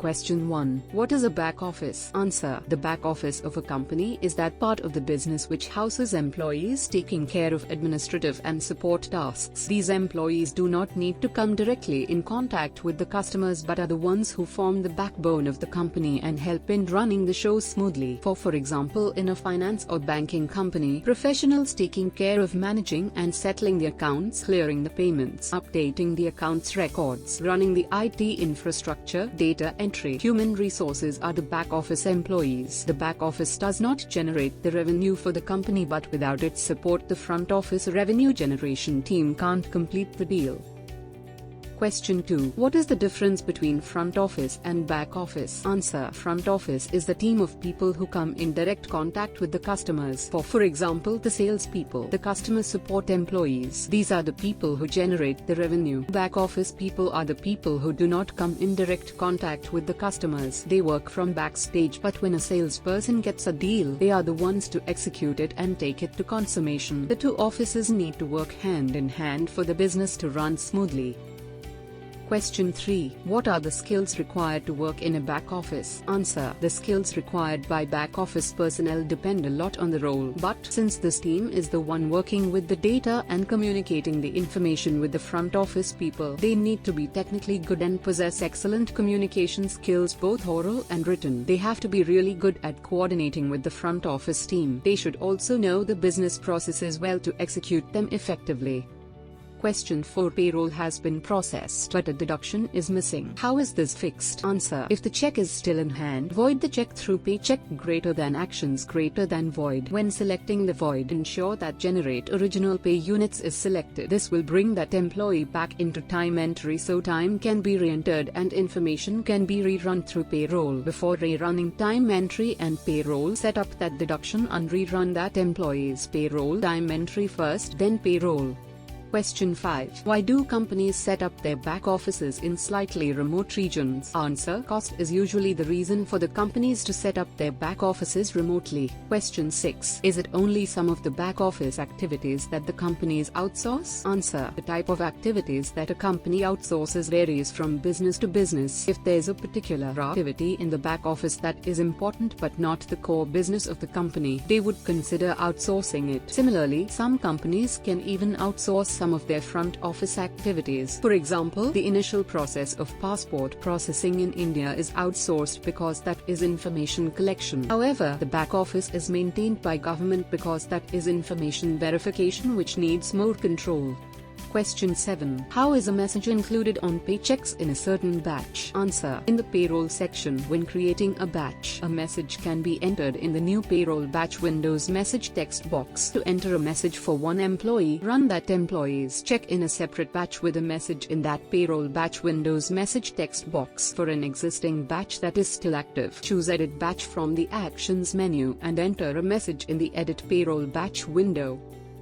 Question 1. What is a back office? Answer. The back office of a company is that part of the business which houses employees taking care of administrative and support tasks. These employees do not need to come directly in contact with the customers but are the ones who form the backbone of the company and help in running the show smoothly. For example, in a finance or banking company, professionals taking care of managing and settling the accounts, clearing the payments, updating the accounts records, running the IT infrastructure, data entry, human resources are the back office employees. The back office does not generate the revenue for the company, but without its support the front office revenue generation team can't complete the deal. Question 2. What is the difference between front office and back office? Answer. Front office is the team of people who come in direct contact with the customers. For example, the salespeople, the customer support employees. These are the people who generate the revenue. Back office people are the people who do not come in direct contact with the customers. They work from backstage, but when a salesperson gets a deal, they are the ones to execute it and take it to consummation. The two offices need to work hand in hand for the business to run smoothly. Question 3. What are the skills required to work in a back office? Answer. The skills required by back office personnel depend a lot on the role, but since this team is the one working with the data and communicating the information with the front office people, they need to be technically good and possess excellent communication skills, both oral and written. They have to be really good at coordinating with the front office team. They should also know the business processes well to execute them effectively. Question 4. Payroll has been processed, but a deduction is missing. How is this fixed? Answer. If the check is still in hand, void the check through Paycheck actions greater than void. When selecting the void, ensure that generate original pay units is selected. This will bring that employee back into time entry so time can be re-entered and information can be rerun through Payroll. Before rerunning time entry and Payroll, set up that deduction and rerun that employee's payroll time entry first, then Payroll. Question 5. Why do companies set up their back offices in slightly remote regions? Answer. Cost is usually the reason for the companies to set up their back offices remotely. Question 6. Is it only some of the back office activities that the companies outsource? Answer. The type of activities that a company outsources varies from business to business. If there's a particular activity in the back office that is important but not the core business of the company, they would consider outsourcing it. Similarly, some companies can even outsource some of their front office activities. For example, the initial process of passport processing in India is outsourced because that is information collection. However, the back office is maintained by government because that is information verification, which needs more control. Question 7. How is a message included on paychecks in a certain batch? Answer. In the payroll section, when creating a batch, a message can be entered in the new payroll batch Windows message text box. To enter a message for one employee, run that employee's check in a separate batch with a message in that payroll batch Windows message text box. For an existing batch that is still active, choose Edit Batch from the Actions menu and enter a message in the Edit Payroll Batch window.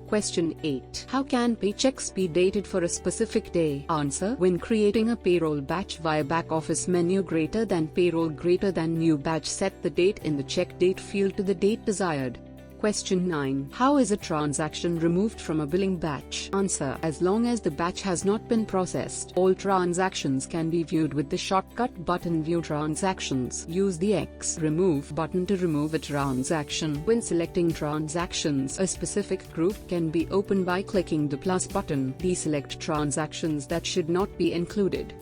Question 8. How can paychecks be dated for a specific day? Answer. When creating a payroll batch via back office menu, greater than payroll greater than new batch, set the date in the check date field to the date desired. Question 9. How is a transaction removed from a billing batch? Answer. As long as the batch has not been processed, all transactions can be viewed with the shortcut button View Transactions. Use the X Remove button to remove a transaction. When selecting transactions, a specific group can be opened by clicking the plus button. Deselect transactions that should not be included.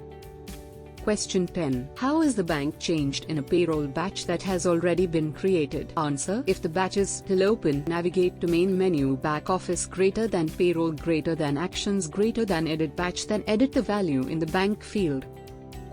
Question 10. How is the bank changed in a payroll batch that has already been created? Answer. If the batch is still open, navigate to main menu, back office greater than payroll greater than actions greater than edit batch, then edit the value in the bank field.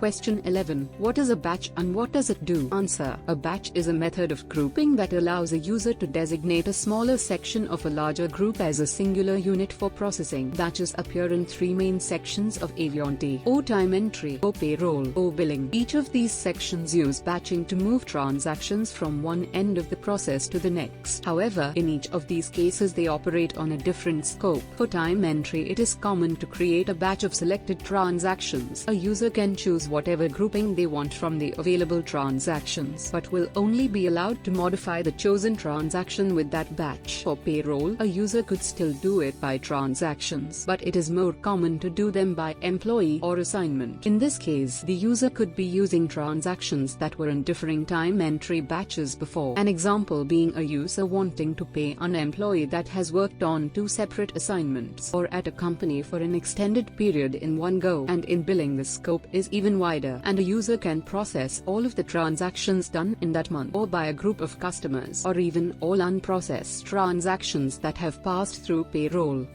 Question 11. What is a batch and what does it do? Answer. A batch is a method of grouping that allows a user to designate a smaller section of a larger group as a singular unit for processing. Batches appear in three main sections of Avianti: O time entry, O payroll, O billing. Each of these sections use batching to move transactions from one end of the process to the next. However, in each of these cases they operate on a different scope. For time entry, it is common to create a batch of selected transactions. A user can choose whatever grouping they want from the available transactions, but will only be allowed to modify the chosen transaction with that batch. For payroll, a user could still do it by transactions, but it is more common to do them by employee or assignment. In this case, the user could be using transactions that were in differing time entry batches before. An example being a user wanting to pay an employee that has worked on 2 separate assignments or at a company for an extended period in one go, and in billing the scope is even wider, and a user can process all of the transactions done in that month or by a group of customers, or even all unprocessed transactions that have passed through payroll.